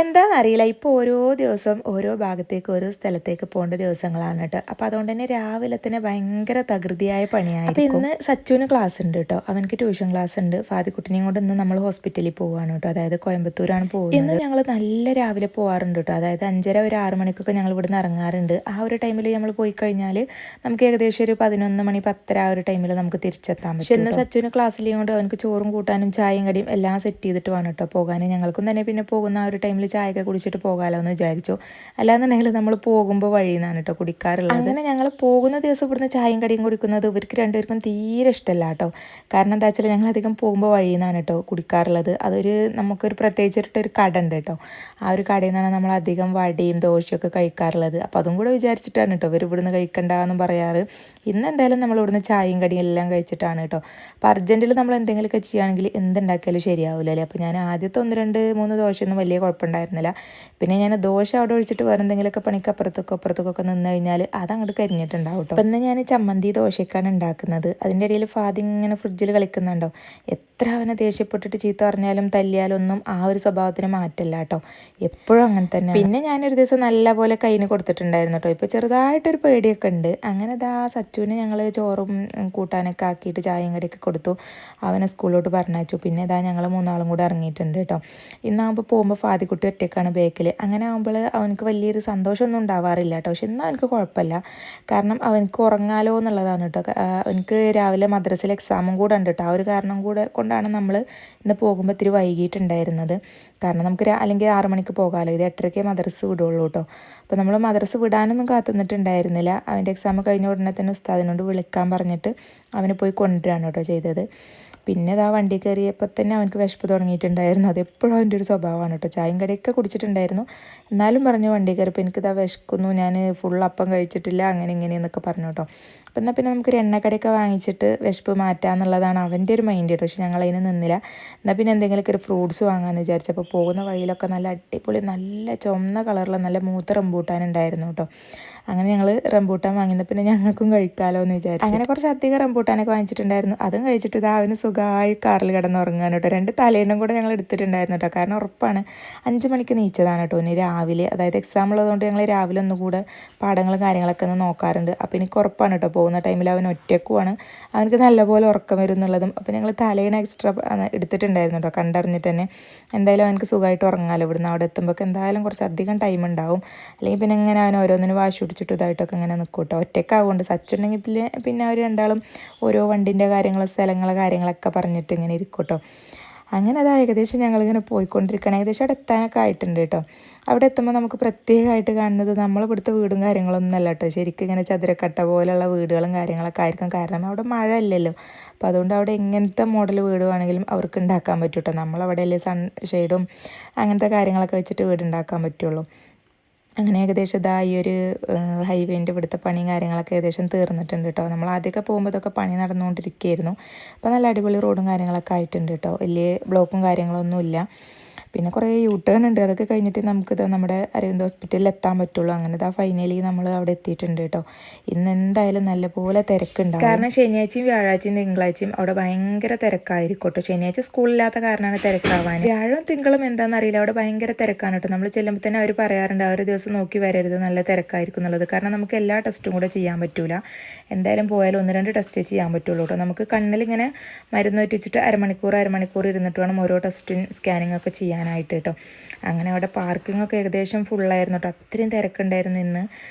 എന്താണെന്നറിയില്ല. ഇപ്പോൾ ഓരോ ദിവസം ഓരോ ഭാഗത്തേക്ക് ഓരോ സ്ഥലത്തേക്ക് പോകേണ്ട ദിവസങ്ങളാണ് കേട്ടോ. അപ്പോൾ അതുകൊണ്ട് തന്നെ രാവിലെ തന്നെ ഭയങ്കര തകൃതിയായ പണിയായിരിക്കും. അപ്പോൾ ഇന്ന് സച്ചുവിന് ക്ലാസ് ഉണ്ട് കേട്ടോ. അവനക്ക് ട്യൂഷൻ ക്ലാസ് ഉണ്ട്. ഫാദിക്കുട്ടിനെയും കൊണ്ട് ഇന്ന് നമ്മൾ ഹോസ്പിറ്റലിൽ പോവുകയാണ് കേട്ടോ. അതായത് കോയമ്പത്തൂരാണ് പോകുന്നത്. ഇന്ന് ഞങ്ങൾ നല്ല രാവിലെ പോകാറുണ്ട് കേട്ടോ. അതായത് 5:30 ഒരു 6 മണിക്കൊക്കെ ഞങ്ങൾ ഇവിടുന്ന് ഇറങ്ങാറുണ്ട്. ആ ഒരു ടൈമിൽ നമ്മൾ പോയി കഴിഞ്ഞാൽ നമുക്ക് ഏകദേശം ഒരു 11 മണി 10:30 ആ ഒരു ടൈമിൽ നമുക്ക് തിരിച്ചെത്താൻ പറ്റും. പക്ഷേ ഇന്ന് സച്ചുവിന് ക്ലാസ്സിലെയും കൊണ്ട് അവനക്ക് ചോറും കൂട്ടാനും ചായയും കടിയും എല്ലാം സെറ്റ് ചെയ്തിട്ട് വേണം കേട്ടോ പോകാൻ. ഞങ്ങൾക്കും തന്നെ പിന്നെ പോകുന്ന ആ ഒരു ടൈമിൽ ചായയൊക്കെ കുടിച്ചിട്ട് പോകാമല്ലോ എന്ന് വിചാരിച്ചു. അല്ലാന്നുണ്ടെങ്കിൽ നമ്മൾ പോകുമ്പോൾ വഴിയിൽ നിന്നാണ് കേട്ടോ കുടിക്കാറുള്ളത്. അങ്ങനെ ഞങ്ങൾ പോകുന്ന ദിവസം ഇവിടുന്ന് ചായയും കടിയും കുടിക്കുന്നത് ഇവർക്ക് രണ്ടുപേർക്കും തീരെ ഇഷ്ടമല്ല കേട്ടോ. കാരണം എന്താ വെച്ചാൽ ഞങ്ങൾ അധികം പോകുമ്പോൾ വഴിയിൽ നിന്നാണ് കേട്ടോ കുടിക്കാറുള്ളത്. നമുക്കൊരു പ്രത്യേകിച്ചിട്ടൊരു കട ഉണ്ട് കേട്ടോ. ആ ഒരു കടയിൽ നിന്നാണ് നമ്മൾ അധികം വടയും ദോശയൊക്കെ കഴിക്കാറുള്ളത്. അപ്പോൾ അതും കൂടെ വിചാരിച്ചിട്ടാണ് കേട്ടോ ഇവർ ഇവിടുന്ന് കഴിക്കണ്ട എന്ന് പറയാറ്. ഇന്ന് എന്തായാലും നമ്മൾ ഇവിടുന്ന് ചായയും കടിയും എല്ലാം കഴിച്ചിട്ടാണ് കേട്ടോ. അപ്പോൾ അർജൻറ്റിൽ നമ്മൾ എന്തെങ്കിലുമൊക്കെ ചെയ്യുകയാണെങ്കിൽ എന്തുണ്ടാക്കിയാലും ശരിയാവില്ലല്ലേ. അപ്പോൾ ഞാൻ ആദ്യത്തെ 1 2 3 ദോശയൊന്നും വലിയ കുഴപ്പമുണ്ടായിരുന്നില്ല. പിന്നെ ഞാൻ ദോശ അവിടെ ഒഴിച്ചിട്ട് വേറെ എന്തെങ്കിലുമൊക്കെ പണിക്ക് അപ്പുറത്തൊക്കെ നിന്ന് കഴിഞ്ഞാൽ അതങ്ങോട്ട് കരിഞ്ഞിട്ടുണ്ടാവും കേട്ടോ. അപ്പം ഇന്ന് ഞാൻ ചമ്മന്തി ദോശയ്ക്കാണ് ഉണ്ടാക്കുന്നത്. അതിൻ്റെ ഇടയിൽ ഫാദി ഇങ്ങനെ ഫ്രിഡ്ജിൽ കളിക്കുന്നുണ്ടോ. എത്ര അവനെ ദേഷ്യപ്പെട്ടിട്ട് ചീത്ത പറഞ്ഞാലും തല്ലിയാലും ഒന്നും ആ ഒരു സ്വഭാവത്തിന് മാറ്റില്ല കേട്ടോ. എപ്പോഴും അങ്ങനെ തന്നെ. പിന്നെ ഞാനൊരു ദിവസം നല്ല പോലെ കയ്യിന് കൊടുത്തിട്ടുണ്ടായിരുന്നു കേട്ടോ. ഇപ്പോൾ ചെറുതായിട്ടൊരു പേടിയൊക്കെ ഉണ്ട്. അങ്ങനെ സച്ചുവിന് ഞങ്ങൾ ചോറും കൂട്ടാനൊക്കെ ആക്കിയിട്ട് ചായയും കടിയൊക്കെ കൊടുത്തു. അവനെ സ്കൂളിലോട്ട് പറഞ്ഞയച്ചു. പിന്നെ ഞങ്ങൾ 3 കൂടെ ഇറങ്ങിയിട്ടുണ്ട് കേട്ടോ. ഇന്നാകുമ്പോൾ പോകുമ്പോൾ ഫാദിക്കുട്ടി ഒറ്റയ്ക്കാണ് ബേക്കിൽ. അങ്ങനെ ആകുമ്പോൾ അവനക്ക് വലിയൊരു സന്തോഷമൊന്നും ഉണ്ടാവാറില്ല കേട്ടോ. പക്ഷെ എന്നാൽ അവനക്ക് കുഴപ്പമില്ല. കാരണം അവനക്ക് ഉറങ്ങാലോ എന്നുള്ളതാണ് കേട്ടോ. അവനക്ക് രാവിലെ മദ്രസയിൽ എക്സാമും കൂടെ ഉണ്ട് കേട്ടോ. ആ ഒരു കാരണം കൊണ്ടാണ് നമ്മൾ ഇന്ന് പോകുമ്പോൾ ഇത്തിരി വൈകിട്ടുണ്ടായിരുന്നത്. കാരണം നമുക്ക് അല്ലെങ്കിൽ 6 മണിക്ക് പോകാമല്ലോ. ഇത് 8:30 മദ്രസ വിടുള്ളൂ കേട്ടോ. അപ്പോൾ നമ്മൾ മദ്രസ വിടാനൊന്നും കാത്തുനിന്നിട്ടുണ്ടായിരുന്നില്ല. അവൻ്റെ എക്സാം കഴിഞ്ഞ ഉടനെ തന്നെ ഉസ്താദിനോട് വിളിക്കാൻ പറഞ്ഞിട്ട് അവനെ പോയി കൊണ്ടുവരികയാണ് കേട്ടോ ചെയ്തത്. പിന്നെ വണ്ടി കയറിയപ്പോൾ തന്നെ അവനക്ക് വിശപ്പ് തുടങ്ങിയിട്ടുണ്ടായിരുന്നു. അതെപ്പോഴും അവൻ്റെ ഒരു സ്വഭാവമാണ് കേട്ടോ. ചായയും കടിയൊക്കെ കുടിച്ചിട്ടുണ്ടായിരുന്നു. എന്നാലും പറഞ്ഞു വണ്ടി കയറിയപ്പോൾ എനിക്കിതാ വിശക്കുന്നു, ഞാൻ ഫുൾ അപ്പം കഴിച്ചിട്ടില്ല, അങ്ങനെ ഇങ്ങനെയെന്നൊക്കെ പറഞ്ഞു കേട്ടോ. അപ്പം എന്നാൽ പിന്നെ നമുക്കൊരു എണ്ണക്കടിയൊക്കെ വാങ്ങിച്ചിട്ട് വിശപ്പ് മാറ്റാമെന്നുള്ളതാണ് അവൻ്റെ ഒരു മൈൻഡ് കേട്ടോ. പക്ഷെ ഞങ്ങളതിന് നിന്നില്ല. എന്നാൽ പിന്നെ എന്തെങ്കിലുമൊക്കെ ഒരു ഫ്രൂട്ട്സ് വാങ്ങാമെന്ന് വിചാരിച്ചപ്പോൾ പോകുന്ന വഴിയിലൊക്കെ നല്ല അടിപൊളി നല്ല ചുവന്ന കളറുള്ള നല്ല മൂത്ത റംബൂട്ടാനുണ്ടായിരുന്നു കേട്ടോ. അങ്ങനെ ഞങ്ങൾ റംബൂട്ടാൻ വാങ്ങുന്നത് പിന്നെ ഞങ്ങൾക്കും കഴിക്കാമല്ലോ എന്ന് വിചാരിച്ചു. അങ്ങനെ കുറച്ച് അധികം റംബൂട്ടാനൊക്കെ വാങ്ങിച്ചിട്ടുണ്ടായിരുന്നു. അതും കഴിച്ചിട്ട് അവന് സുഖമായി കാറിൽ കിടന്ന് ഉറങ്ങുകയാണ് കേട്ടോ. 2 തലേന്നും കൂടെ ഞങ്ങൾ എടുത്തിട്ടുണ്ടായിരുന്നു കേട്ടോ. കാരണം ഉറപ്പാണ് 5 മണിക്ക് നീച്ചതാണ് കേട്ടോ. ഇനി രാവിലെ അതായത് എക്സാം ഉള്ളതുകൊണ്ട് ഞങ്ങൾ രാവിലെ ഒന്നുകൂടെ പാഠങ്ങളും കാര്യങ്ങളൊക്കെ ഒന്ന് നോക്കാറുണ്ട്. അപ്പോൾ എനിക്ക് ഉറപ്പാണ് കേട്ടോ പോകുന്ന ടൈമിൽ അവൻ ഒറ്റക്കുമാണ്. അവനക്ക് നല്ലപോലെ ഉറക്കം വരും എന്നുള്ളതും. അപ്പോൾ ഞങ്ങൾ തലേന്ന് എക്സ്ട്രാ എടുത്തിട്ടുണ്ടായിരുന്നു കേട്ടോ. കണ്ടറിഞ്ഞിട്ട് തന്നെ എന്തായാലും അവനക്ക് സുഖമായിട്ട് ഉറങ്ങാമല്ലോ. ഇവിടുന്ന് അവിടെ എത്തുമ്പോൾ എന്തായാലും കുറച്ച് അധികം ടൈം ഉണ്ടാവും. അല്ലെങ്കിൽ പിന്നെ ഇങ്ങനെ അവൻ ഓരോന്നിനും വാശി പിടിച്ചിട്ട് ഇതായിട്ടൊക്കെ ഇങ്ങനെ നിൽക്കും കേട്ടോ. ഒറ്റയ്ക്കാവുകൊണ്ട് സച്ചുണ്ടെങ്കിൽ പിന്നെ അവർ രണ്ടാളും ഓരോ വണ്ടിൻ്റെ കാര്യങ്ങളും കാര്യങ്ങളൊക്കെ പറഞ്ഞിട്ട് ഇങ്ങനെ ഇരിക്കും കേട്ടോ. അങ്ങനെ ഏകദേശം ഞങ്ങളിങ്ങനെ പോയിക്കൊണ്ടിരിക്കുകയാണ്. ഏകദേശം അവിടെ എത്താനൊക്കെ ആയിട്ടുണ്ട് കേട്ടോ. അവിടെ എത്തുമ്പോൾ നമുക്ക് പ്രത്യേകമായിട്ട് കാണുന്നത് നമ്മളിവിടുത്തെ വീടും കാര്യങ്ങളൊന്നും അല്ല കേട്ടോ. ശരിക്കും ഇങ്ങനെ ചതുരക്കട്ട പോലെയുള്ള വീടുകളും കാര്യങ്ങളൊക്കെ ആയിരിക്കും. കാരണം അവിടെ മഴ ഇല്ലല്ലോ. അപ്പോൾ അതുകൊണ്ട് അവിടെ എങ്ങനത്തെ മോഡൽ വീട് വേണമെങ്കിലും അവർക്ക് ഉണ്ടാക്കാൻ പറ്റും കേട്ടോ. നമ്മളവിടെയല്ലേ ഷെയ്ഡും അങ്ങനത്തെ കാര്യങ്ങളൊക്കെ വെച്ചിട്ട് വീട് ഉണ്ടാക്കാൻ പറ്റുള്ളൂ. അങ്ങനെ ഏകദേശം ഈ ഒരു ഹൈവേൻ്റെ ഇവിടുത്തെ പണിയും കാര്യങ്ങളൊക്കെ ഏകദേശം തീർന്നിട്ടുണ്ട് കേട്ടോ. നമ്മൾ ആദ്യമൊക്കെ പോകുമ്പോൾ ഇതൊക്കെ പണി നടന്നുകൊണ്ടിരിക്കുകയായിരുന്നു. അപ്പോൾ നല്ല അടിപൊളി റോഡും കാര്യങ്ങളൊക്കെ ആയിട്ടുണ്ട് കേട്ടോ. വലിയ ബ്ലോക്കും കാര്യങ്ങളൊന്നും ഇല്ല. പിന്നെ കുറേ യൂട്ടേൺ ഉണ്ട്. അതൊക്കെ കഴിഞ്ഞിട്ട് നമുക്കിത് നമ്മുടെ അരവിന്ദ് ഹോസ്പിറ്റലിൽ എത്താൻ പറ്റുള്ളൂ. അങ്ങനെ ഫൈനലി നമ്മൾ അവിടെ എത്തിയിട്ടുണ്ട് കേട്ടോ. ഇന്ന് എന്തായാലും നല്ലപോലെ തിരക്കുണ്ടാവും. കാരണം ശനിയാഴ്ചയും വ്യാഴാഴ്ചയും തിങ്കളാഴ്ചയും അവിടെ ഭയങ്കര തിരക്കായിരിക്കും കേട്ടോ. ശനിയാഴ്ച സ്കൂളില്ലാത്ത കാരണമാണ് തിരക്കാവാൻ. വ്യാഴവും തിങ്കളും എന്താണെന്നറിയില്ല, അവിടെ ഭയങ്കര തിരക്കാണ് കേട്ടോ. നമ്മൾ ചെല്ലുമ്പോൾ തന്നെ അവർ പറയാറുണ്ട് ആ ഒരു ദിവസം നോക്കി വരരുത്, നല്ല തിരക്കായിരിക്കും എന്നുള്ളത്. കാരണം നമുക്ക് എല്ലാ ടെസ്റ്റും കൂടെ ചെയ്യാൻ പറ്റില്ല. എന്തായാലും പോയാലും 1-2 ടെസ്റ്റേ ചെയ്യാൻ പറ്റുള്ളൂ കേട്ടോ. നമുക്ക് കണ്ണിലിങ്ങനെ മരുന്ന് വെച്ചിട്ട് അരമണിക്കൂർ ഇരുന്നിട്ട് വേണം ഓരോ ടെസ്റ്റും സ്കാനിങ് ഒക്കെ ചെയ്യാനായിട്ട് കേട്ടോ. അങ്ങനെ അവിടെ പാർക്കിങ്ങൊക്കെ ഏകദേശം ഫുള്ളായിരുന്നു കേട്ടോ. അത്രയും തിരക്കുണ്ടായിരുന്നു ഇന്ന്.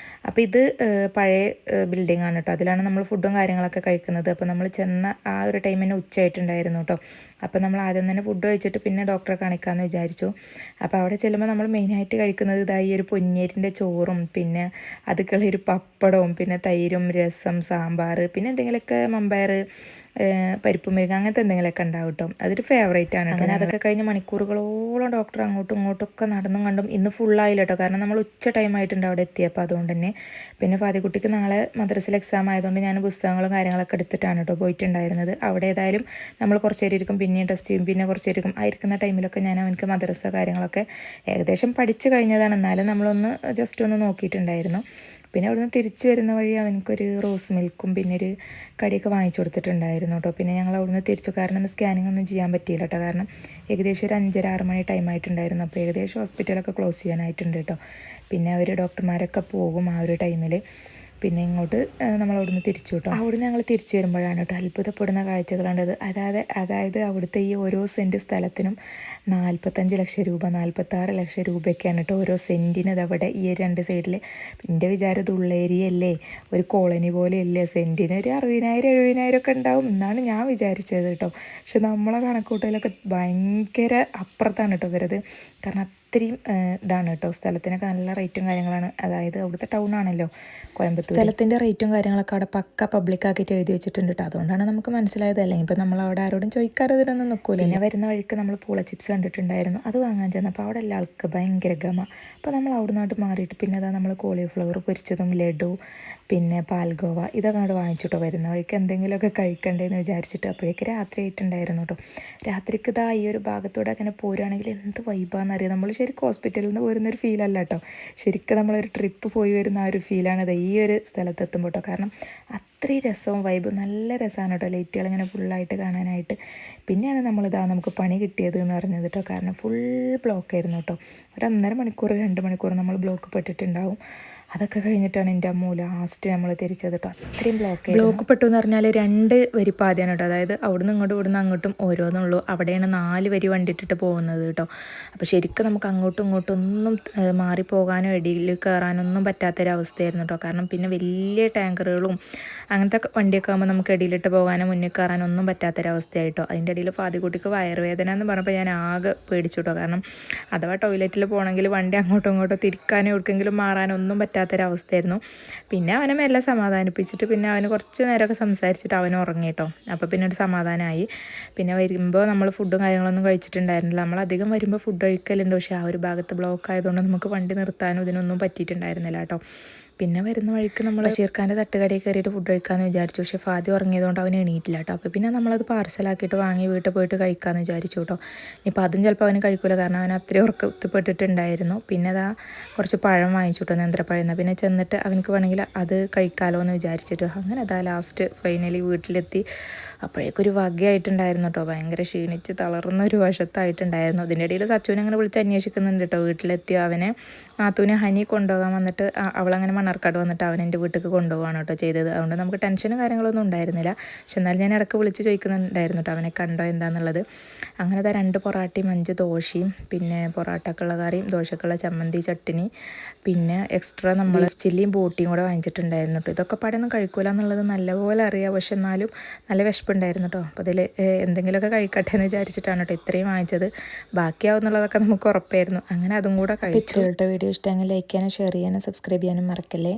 അപ്പോൾ ഇത് പഴയ ബിൽഡിംഗ് ആണ് കേട്ടോ. അതിലാണ് നമ്മൾ ഫുഡും കാര്യങ്ങളൊക്കെ കഴിക്കുന്നത്. അപ്പോൾ നമ്മൾ ചെന്ന ആ ഒരു ടൈമിന് ഉച്ചയായിട്ടുണ്ടായിരുന്നു കേട്ടോ. അപ്പോൾ നമ്മൾ ആദ്യം തന്നെ ഫുഡ് കഴിച്ചിട്ട് പിന്നെ ഡോക്ടറെ കാണിക്കാമെന്ന് വിചാരിച്ചു. അപ്പോൾ അവിടെ ചെല്ലുമ്പോൾ നമ്മൾ മെയിനായിട്ട് കഴിക്കുന്നത് ഈ ഒരു പൊന്നിയരിൻ്റെ ചോറും പിന്നെ അതുക്കുള്ള ഒരു പപ്പടവും പിന്നെ തൈരും രസം സാമ്പാർ പിന്നെ എന്തെങ്കിലുമൊക്കെ മമ്പയർ പരിപ്പ് മുരുങ്ങ അങ്ങനത്തെ എന്തെങ്കിലുമൊക്കെ ഉണ്ടാവും കേട്ടോ. അതൊരു ഫേവറേറ്റ് ആണ്. അങ്ങനെ അതൊക്കെ കഴിഞ്ഞ് മണിക്കൂറുകളോളം ഡോക്ടർ അങ്ങോട്ടും ഇങ്ങോട്ടൊക്കെ നടന്നും കണ്ടും ഇന്ന് ഫുള്ളായില്ല കേട്ടോ. കാരണം നമ്മൾ ഉച്ച ടൈം ആയിട്ടുണ്ട് അവിടെ എത്തിയപ്പോൾ. അതുകൊണ്ട് തന്നെ പിന്നെ ഫാദിക്കുട്ടിക്ക് നാളെ മദ്രസയിൽ എക്സാം ആയതുകൊണ്ട് ഞാൻ പുസ്തകങ്ങളും കാര്യങ്ങളൊക്കെ എടുത്തിട്ടാണ് കേട്ടോ പോയിട്ടുണ്ടായിരുന്നത്. അവിടെ ഏതായാലും നമ്മൾ കുറച്ച് നേരം ഇരിക്കും, പിന്നെയും ടെസ്റ്റ് ചെയ്യും, പിന്നെ കുറച്ച് നേരം ഇരിക്കും. ആയിരിക്കുന്ന ടൈമിലൊക്കെ ഞാൻ അവനക്ക് മദ്രസ കാര്യങ്ങളൊക്കെ ഏകദേശം പഠിച്ചു കഴിഞ്ഞതാണ്. എന്നാലും നമ്മളൊന്ന് ജസ്റ്റ് ഒന്ന് നോക്കിയിട്ടുണ്ടായിരുന്നു. പിന്നെ അവിടുന്ന് തിരിച്ച് വരുന്ന വഴി അവനക്കൊരു റോസ് മിൽക്കും പിന്നെ ഒരു കടിയൊക്കെ വാങ്ങിച്ചു കൊടുത്തിട്ടുണ്ടായിരുന്നു കേട്ടോ. പിന്നെ ഞങ്ങൾ അവിടുന്ന് തിരിച്ചു, കാരണം ഒന്ന് സ്കാനിങ് ഒന്നും ചെയ്യാൻ പറ്റിയില്ല കേട്ടോ, കാരണം ഏകദേശം ഒരു 5:30-6 മണി ടൈം ആയിട്ടുണ്ടായിരുന്നു. അപ്പോൾ ഏകദേശം ഹോസ്പിറ്റലൊക്കെ ക്ലോസ് ചെയ്യാനായിട്ടുണ്ട് കേട്ടോ. പിന്നെ അവർ ഡോക്ടർമാരൊക്കെ പോകും ആ ഒരു ടൈമിൽ. പിന്നെ ഇങ്ങോട്ട് നമ്മളവിടുന്ന് തിരിച്ചു കേട്ടോ. അവിടുന്ന് ഞങ്ങൾ തിരിച്ചു വരുമ്പോഴാണ് കേട്ടോ അത്ഭുതപ്പെടുന്ന കാഴ്ചകൾ കണ്ടത്. അതായത് അവിടുത്തെ ഈ ഓരോ സെൻറ്റ് സ്ഥലത്തിനും 45 ലക്ഷം രൂപ, 46 ലക്ഷം രൂപയൊക്കെയാണ് കേട്ടോ ഓരോ സെൻറ്റിന്. അതവിടെ ഈ 2 സൈഡിൽ. എൻ്റെ വിചാരം ഇത് ഉള്ളേരിയല്ലേ, ഒരു കോളനി പോലെയല്ലേ, സെൻറ്റിന് ഒരു 60,000-70,000 ഒക്കെ ഉണ്ടാവും എന്നാണ് ഞാൻ വിചാരിച്ചത് കേട്ടോ. പക്ഷെ നമ്മളെ കണക്കൂട്ടലൊക്കെ ഭയങ്കര അപ്പുറത്താണ് കേട്ടോ വരുന്നത്. കാരണം അത്രയും ഇതാണ് കേട്ടോ. സ്ഥലത്തിനൊക്കെ നല്ല റേറ്റും കാര്യങ്ങളാണ്. അതായത് അവിടുത്തെ ടൗൺ ആണല്ലോ കോയമ്പത്തൂർ. സ്ഥലത്തിൻ്റെ റേറ്റും കാര്യങ്ങളൊക്കെ അവിടെ പക്ക പബ്ലിക്കാക്കിയിട്ട് എഴുതി വെച്ചിട്ടുണ്ട് കേട്ടോ. അതുകൊണ്ടാണ് നമുക്ക് മനസ്സിലായത്. അല്ലെങ്കിൽ ഇപ്പം നമ്മൾ അവിടെ ആരോടും ചോദിക്കാറ് ഇതിനൊന്നും നിൽക്കില്ല. പിന്നെ വരുന്ന വഴിക്ക് നമ്മൾ പൂള ചിപ്സ് കണ്ടിട്ടുണ്ടായിരുന്നു, അത് വാങ്ങാൻ ചെന്നപ്പോൾ അവിടെ എല്ലാ ആൾക്ക് ഭയങ്കര ഗമ. അപ്പോൾ നമ്മൾ അവിടെ നിന്നോട്ട് മാറിയിട്ട് പിന്നെ അതാ നമ്മൾ കോളിഫ്ലവർ പൊരിച്ചതും ലഡു പിന്നെ പാൽഗോവ ഇതൊക്കെ അങ്ങോട്ട് വാങ്ങിച്ചിട്ടോ. വരുന്ന വഴിക്ക് എന്തെങ്കിലുമൊക്കെ കഴിക്കണ്ടേന്ന് വിചാരിച്ചിട്ട്. അപ്പോഴേക്ക് രാത്രി ആയിട്ടുണ്ടായിരുന്നു കേട്ടോ. രാത്രിക്ക് ഇതാ ഈ ഒരു ഭാഗത്തൂടെ അങ്ങനെ പോരുകയാണെങ്കിൽ എന്ത് വൈബാണെന്നറിയാം. നമ്മൾ ശരിക്കും ഹോസ്പിറ്റലിൽ നിന്ന് പോരുന്നൊരു ഫീലല്ല കേട്ടോ, ശരിക്കും നമ്മളൊരു ട്രിപ്പ് പോയി വരുന്ന ആ ഒരു ഫീലാണിത് ഈ ഒരു സ്ഥലത്തെത്തുമ്പോൾ കേട്ടോ. കാരണം അത്രയും രസവും വൈബ് നല്ല രസമാണ് കേട്ടോ, ലൈറ്റുകൾ ഇങ്ങനെ ഫുള്ളായിട്ട് കാണാനായിട്ട്. പിന്നെയാണ് നമുക്ക് പണി കിട്ടിയത് എന്ന് പറഞ്ഞത് കേട്ടോ. കാരണം ഫുൾ ബ്ലോക്കായിരുന്നു കേട്ടോ. ഒരു 1.5 മണിക്കൂർ 2 മണിക്കൂർ നമ്മൾ ബ്ലോക്ക് പെട്ടിട്ടുണ്ടാവും. അതൊക്കെ കഴിഞ്ഞിട്ടാണ് എൻ്റെ അമ്മ ലാസ്റ്റ് നമ്മൾ തിരിച്ചത് കേട്ടോ. അത്രയും ബ്ലോക്ക് പെട്ടു എന്ന് പറഞ്ഞാൽ 2 വരി പാതയാണ് കേട്ടോ. അതായത് അവിടുന്ന് ഇങ്ങോട്ടും ഇവിടുന്ന് അങ്ങോട്ടും ഓരോന്നുള്ളൂ. അവിടെയാണ് 4 വരി വണ്ടി ഇട്ടിട്ട് പോകുന്നത് കേട്ടോ. അപ്പോൾ ശരിക്കും നമുക്ക് അങ്ങോട്ടും ഇങ്ങോട്ടും ഒന്നും മാറിപ്പോകാനോ ഇടയിൽ കയറാനൊന്നും പറ്റാത്തൊരവസ്ഥയായിരുന്നു കേട്ടോ. കാരണം പിന്നെ വലിയ ടാങ്കറുകളും അങ്ങനത്തെ വണ്ടിയൊക്കെ ആകുമ്പോൾ നമുക്ക് ഇടയിലിട്ട് പോകാനോ മുന്നിൽ കയറാനോ ഒന്നും പറ്റാത്തൊരവസ്ഥയായിട്ടോ. അതിൻ്റെ ഇടയിൽ ഫാദിക്കുട്ടിക്ക് വയറുവേദന എന്ന് പറഞ്ഞപ്പോൾ ഞാൻ ആകെ പേടിച്ചു കേട്ടോ. കാരണം അഥവാ ടോയ്ലറ്റിൽ പോകണമെങ്കിൽ വണ്ടി അങ്ങോട്ടും ഇങ്ങോട്ടോ തിരിക്കാനോ എവിടേക്കെങ്കിലും മാറാനോ ഒന്നും പറ്റാത്തൊരവസ്ഥയായിരുന്നു. പിന്നെ അവനെ മെല്ലെ സമാധാനിപ്പിച്ചിട്ട് പിന്നെ അവന് കുറച്ച് നേരമൊക്കെ സംസാരിച്ചിട്ട് അവൻ ഉറങ്ങി കേട്ടോ. അപ്പോൾ പിന്നെ ഒരു സമാധാനമായി. പിന്നെ വരുമ്പോൾ നമ്മൾ ഫുഡും കാര്യങ്ങളൊന്നും കഴിച്ചിട്ടുണ്ടായിരുന്നില്ല. നമ്മളധികം വരുമ്പോൾ ഫുഡ് കഴിക്കലുണ്ട്, പക്ഷേ ആ ഒരു ഭാഗത്ത് ബ്ലോക്ക് ആയതുകൊണ്ട് നമുക്ക് വണ്ടി നിർത്താനും ഇതിനൊന്നും പറ്റിയിട്ടുണ്ടായിരുന്നില്ല കേട്ടോ. പിന്നെ വരുന്ന വഴിക്ക് നമ്മൾ ബഷീർഖാൻ്റെ തട്ടുകടയിൽ കയറിയിട്ട് ഫുഡ് കഴിക്കാമെന്ന് വിചാരിച്ചു. പക്ഷേ ഫാദി ഉറങ്ങിയതുകൊണ്ട് അവൻ എണീറ്റില്ല കേട്ടോ. അപ്പോൾ പിന്നെ നമ്മളത് പാർസലാക്കിയിട്ട് വാങ്ങി വീട്ടിൽ പോയിട്ട് കഴിക്കാമെന്ന് വിചാരിച്ചു കേട്ടോ. ഇനിയിപ്പോൾ അതും ചിലപ്പോൾ അവന് കഴിക്കില്ല, കാരണം അവൻ അത്രയും ഉറക്കത്തിപ്പെട്ടിട്ടുണ്ടായിരുന്നു. പിന്നെ അതാ കുറച്ച് പഴം വാങ്ങിച്ചു കേട്ടോ, നേന്ത്രപ്പഴം. പിന്നെ ചെന്നിട്ട് അവനക്ക് വേണമെങ്കിൽ അത് കഴിക്കാമല്ലോ എന്ന് വിചാരിച്ചിട്ട് അങ്ങനെ അതാ ലാസ്റ്റ് ഫൈനലി വീട്ടിലെത്തി. അപ്പോഴേക്കൊരു വകയായിട്ടുണ്ടായിരുന്നു കേട്ടോ. ഭയങ്കര ക്ഷീണിച്ച് തളർന്ന ഒരു വശത്തായിട്ടുണ്ടായിരുന്നു. അതിൻ്റെ ഇടയിൽ സച്ചുവിനെ അങ്ങനെ വിളിച്ച് അന്വേഷിക്കുന്നുണ്ട് കേട്ടോ. വീട്ടിലെത്തി അവനെ നാത്തൂനെ ഹനി കൊണ്ടുപോകാൻ വന്നിട്ട് അവളങ്ങനെ മണ്ണാർക്കാട് വന്നിട്ട് അവൻ എൻ്റെ വീട്ടിലേക്ക് കൊണ്ടുപോകാണ് കേട്ടോ ചെയ്തത്. അതുകൊണ്ട് നമുക്ക് ടെൻഷനും കാര്യങ്ങളൊന്നും ഉണ്ടായിരുന്നില്ല. പക്ഷെ എന്നാലും ഞാൻ ഇടയ്ക്ക് വിളിച്ച് ചോദിക്കുന്നുണ്ടായിരുന്നു കേട്ടോ അവനെ കണ്ടോ എന്താണെന്നുള്ളത്. അങ്ങനെ 2 പൊറാട്ടയും 5 ദോശയും പിന്നെ പൊറാട്ടക്കുള്ള കറിയും ദോശക്കുള്ള ചമ്മന്തി ചട്ടിനി പിന്നെ എക്സ്ട്രാ നമ്മൾ ചില്ലിയും ബോട്ടിയും കൂടെ വാങ്ങിച്ചിട്ടുണ്ടായിരുന്നു കേട്ടോ. ഇതൊക്കെ പാടൊന്നും കഴിക്കൂല എന്നുള്ളത് നല്ലപോലെ അറിയാം, പക്ഷെ എന്നാലും നല്ല വിശപ്പുണ്ടായിരുന്നു കേട്ടോ. അപ്പോൾ അതിൽ എന്തെങ്കിലുമൊക്കെ കഴിക്കട്ടെ എന്ന് വിചാരിച്ചിട്ടാണ് കേട്ടോ ഇത്രയും വാങ്ങിച്ചത്. ബാക്കിയാവുന്നുള്ളതൊക്കെ നമുക്ക് ഉറപ്പായിരുന്നു. അങ്ങനെ അതും കൂടെ കഴിച്ചു. വീഡിയോ ഇഷ്ടമെങ്കിൽ ലൈക്ക് ചെയ്യാനും ഷെയർ ചെയ്യാനും സബ്സ്ക്രൈബ് ചെയ്യാനും മറക്കല്ലേ.